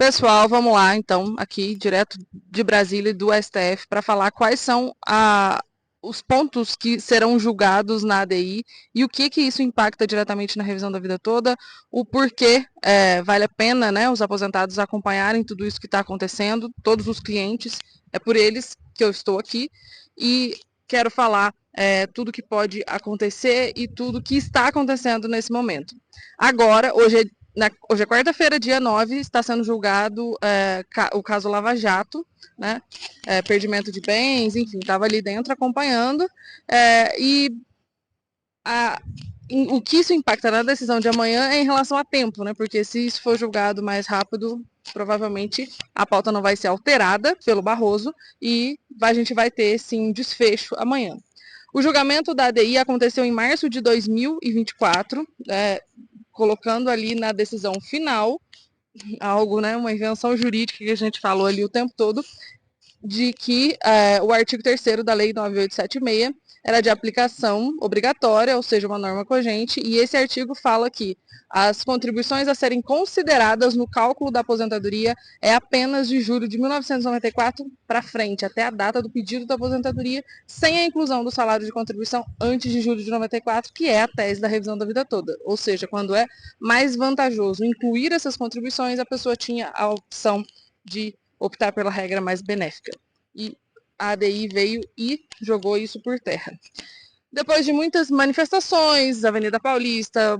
Pessoal, vamos lá, então, aqui, direto de Brasília e do STF, para falar quais são os pontos que serão julgados na ADI e o que isso impacta diretamente na revisão da vida toda, o porquê vale a pena, né, os aposentados acompanharem tudo isso que está acontecendo, todos os clientes, é por eles que eu estou aqui, e quero falar tudo que pode acontecer e tudo que está acontecendo nesse momento. Agora, hoje é quarta-feira, dia 9, está sendo julgado o caso Lava Jato, né? Perdimento de bens, enfim, estava ali dentro acompanhando. O que isso impacta na decisão de amanhã é em relação a tempo, né? Porque se isso for julgado mais rápido, provavelmente a pauta não vai ser alterada pelo Barroso e a gente vai ter, sim, um desfecho amanhã. O julgamento da ADI aconteceu em março de 2024, colocando ali na decisão final algo, né, uma invenção jurídica que a gente falou ali o tempo todo, de que o artigo 3º da Lei 9876 era de aplicação obrigatória, ou seja, uma norma cogente, e esse artigo fala que as contribuições a serem consideradas no cálculo da aposentadoria é apenas de julho de 1994 para frente, até a data do pedido da aposentadoria, sem a inclusão do salário de contribuição antes de julho de 94, que é a tese da revisão da vida toda. Ou seja, quando é mais vantajoso incluir essas contribuições, a pessoa tinha a opção de optar pela regra mais benéfica. E a ADI veio e jogou isso por terra. Depois de muitas manifestações, Avenida Paulista,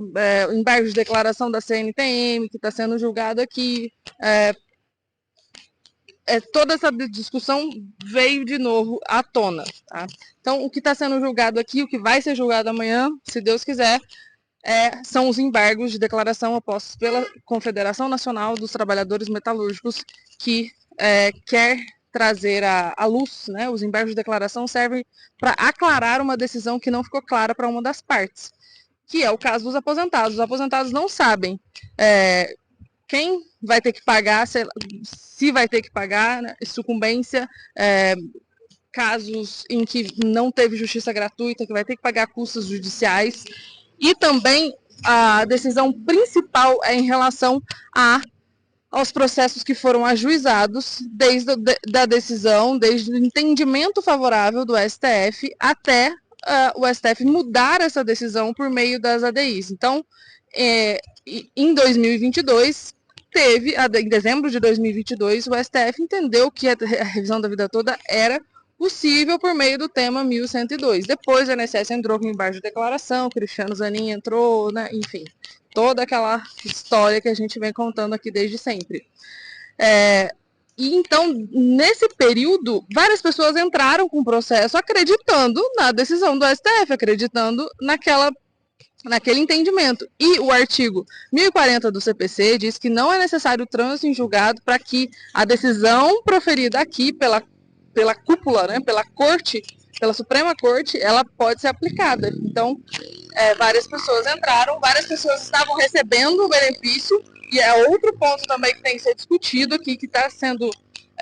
embargo de declaração da CNTM, que está sendo julgado aqui, toda essa discussão veio de novo à tona. Tá? Então, o que está sendo julgado aqui, o que vai ser julgado amanhã, se Deus quiser, são os embargos de declaração opostos pela Confederação Nacional dos Trabalhadores Metalúrgicos, que quer trazer à luz, né, os embargos de declaração servem para aclarar uma decisão que não ficou clara para uma das partes, que é o caso dos aposentados. Os aposentados não sabem quem vai ter que pagar, se vai ter que pagar, né, sucumbência, casos em que não teve justiça gratuita, que vai ter que pagar custos judiciais, e também a decisão principal é em relação aos processos que foram ajuizados desde a decisão, desde o entendimento favorável do STF até o STF mudar essa decisão por meio das ADIs. Então, em 2022, em dezembro de 2022, o STF entendeu que a revisão da vida toda era possível por meio do tema 1102. Depois o INSS entrou com embargo de declaração, Cristiano Zanin entrou, né, enfim, toda aquela história que a gente vem contando aqui desde sempre. E então, nesse período, várias pessoas entraram com o processo acreditando na decisão do STF, acreditando naquele entendimento. E o artigo 1040 do CPC diz que não é necessário trânsito em julgado para que a decisão proferida aqui pela cúpula, né, pela corte, pela Suprema Corte, ela pode ser aplicada. Então, várias pessoas entraram, várias pessoas estavam recebendo o benefício, e é outro ponto também que tem que ser discutido aqui, que está sendo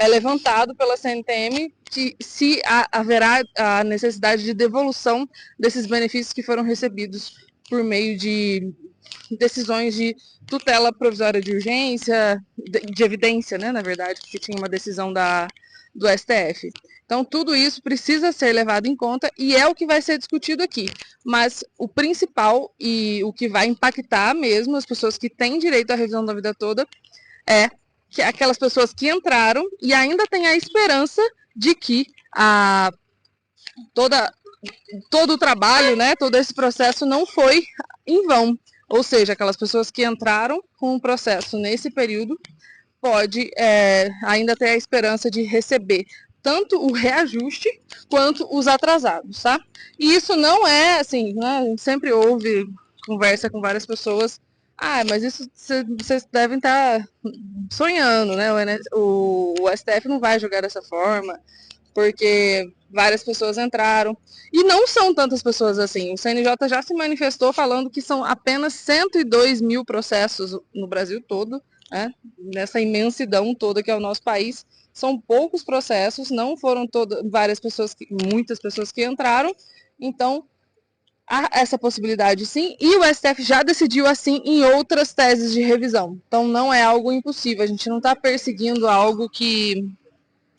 levantado pela CNTM, que se haverá a necessidade de devolução desses benefícios que foram recebidos por meio de decisões de tutela provisória de urgência, de evidência, né, na verdade, porque tinha uma decisão do STF. Então, tudo isso precisa ser levado em conta e é o que vai ser discutido aqui. Mas o principal e o que vai impactar mesmo as pessoas que têm direito à revisão da vida toda é que aquelas pessoas que entraram e ainda têm a esperança de que todo o trabalho, né, todo esse processo não foi em vão. Ou seja, aquelas pessoas que entraram com o processo nesse período pode ainda ter a esperança de receber tanto o reajuste quanto os atrasados, tá? E isso não é assim, né? A gente sempre ouve conversa com várias pessoas, mas isso vocês devem estar sonhando, né? O STF não vai jogar dessa forma, porque várias pessoas entraram. E não são tantas pessoas assim. O CNJ já se manifestou falando que são apenas 102 mil processos no Brasil todo, né? Nessa imensidão toda que é o nosso país. São poucos processos, não foram muitas pessoas que entraram. Então, há essa possibilidade sim, e o STF já decidiu assim em outras teses de revisão. Então não é algo impossível, a gente não está perseguindo algo que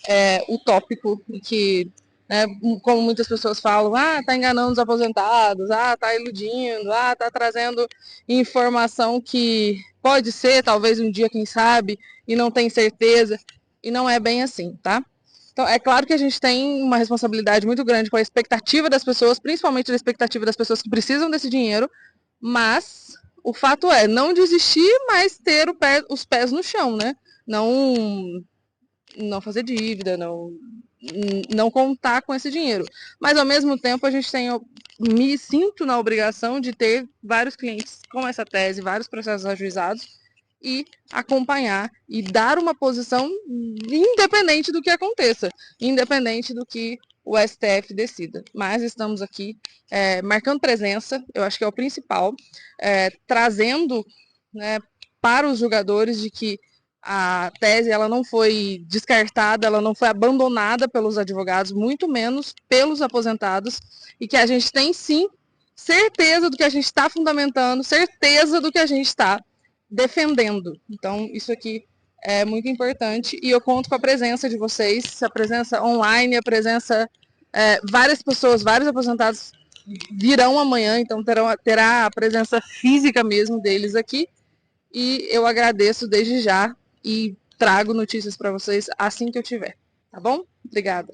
é utópico e que, né, como muitas pessoas falam, tá enganando os aposentados, tá iludindo, tá trazendo informação que pode ser, talvez um dia, quem sabe, e não tem certeza, e não é bem assim, tá? Então, é claro que a gente tem uma responsabilidade muito grande com a expectativa das pessoas, principalmente da expectativa das pessoas que precisam desse dinheiro, mas o fato é não desistir, mas ter os pés no chão, né? Não fazer dívida, não contar com esse dinheiro. Mas, ao mesmo tempo, a gente me sinto na obrigação de ter vários clientes com essa tese, vários processos ajuizados, e acompanhar e dar uma posição independente do que aconteça, independente do que o STF decida. Mas estamos aqui marcando presença, eu acho que é o principal, trazendo, né, para os julgadores de que a tese ela não foi descartada, ela não foi abandonada pelos advogados, muito menos pelos aposentados, e que a gente tem sim certeza do que a gente está fundamentando, certeza do que a gente está defendendo. Então, isso aqui é muito importante e eu conto com a presença de vocês, a presença online, a presença, várias pessoas, vários aposentados virão amanhã, então terá a presença física mesmo deles aqui, e eu agradeço desde já e trago notícias para vocês assim que eu tiver, tá bom? Obrigada.